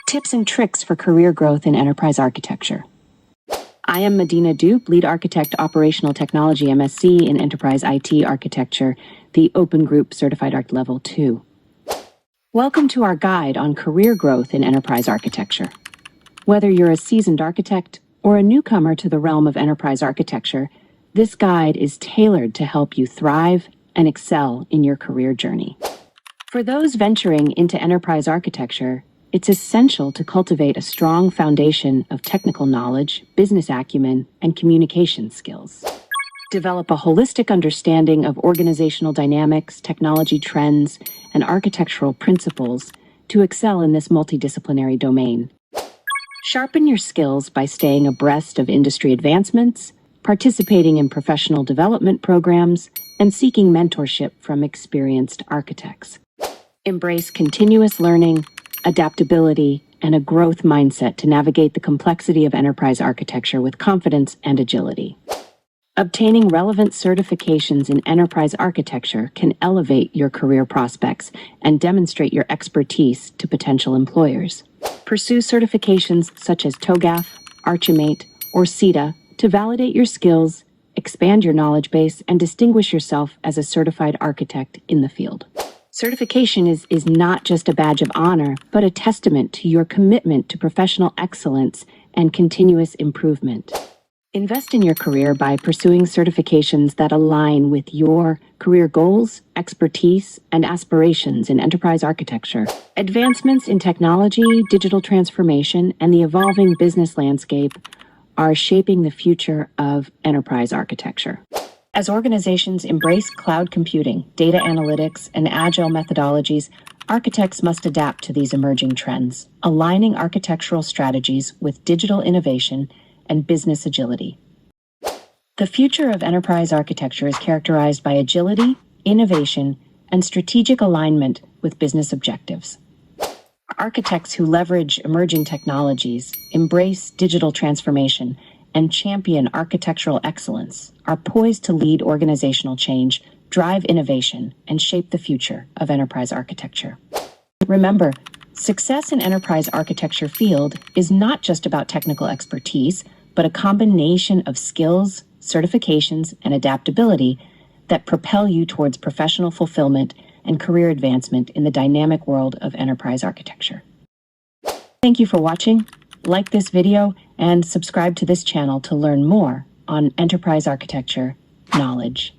Tips and tricks for career growth in enterprise architecture. I am Medina Dupe, Lead Architect Operational Technology MSc in Enterprise IT Architecture, the Open Group Certified Arch Level 2. Welcome to our guide on career growth in enterprise architecture. Whether you're a seasoned architect or a newcomer to the realm of enterprise architecture, this guide is tailored to help you thrive and excel in your career journey. For those venturing into enterprise architecture, it's essential to cultivate a strong foundation of technical knowledge, business acumen, and communication skills. Develop a holistic understanding of organizational dynamics, technology trends, and architectural principles to excel in this multidisciplinary domain. Sharpen your skills by staying abreast of industry advancements, participating in professional development programs, and seeking mentorship from experienced architects. Embrace continuous learning, adaptability, and a growth mindset to navigate the complexity of enterprise architecture with confidence and agility. Obtaining relevant certifications in enterprise architecture can elevate your career prospects and demonstrate your expertise to potential employers. Pursue certifications such as TOGAF, Archimate, or CETA to validate your skills, expand your knowledge base, and distinguish yourself as a certified architect in the field. Certification is not just a badge of honor, but a testament to your commitment to professional excellence and continuous improvement. Invest in your career by pursuing certifications that align with your career goals, expertise, and aspirations in enterprise architecture. Advancements in technology, digital transformation, and the evolving business landscape are shaping the future of enterprise architecture. As organizations embrace cloud computing, data analytics, and agile methodologies, architects must adapt to these emerging trends, aligning architectural strategies with digital innovation and business agility. The future of enterprise architecture is characterized by agility, innovation, and strategic alignment with business objectives. Architects who leverage emerging technologies, embrace digital transformation, and champion architectural excellence are poised to lead organizational change, drive innovation, and shape the future of enterprise architecture. Remember, success in enterprise architecture field is not just about technical expertise, but a combination of skills, certifications, and adaptability that propel you towards professional fulfillment and career advancement in the dynamic world of enterprise architecture. Thank you for watching. Like this video and subscribe to this channel to learn more on enterprise architecture knowledge.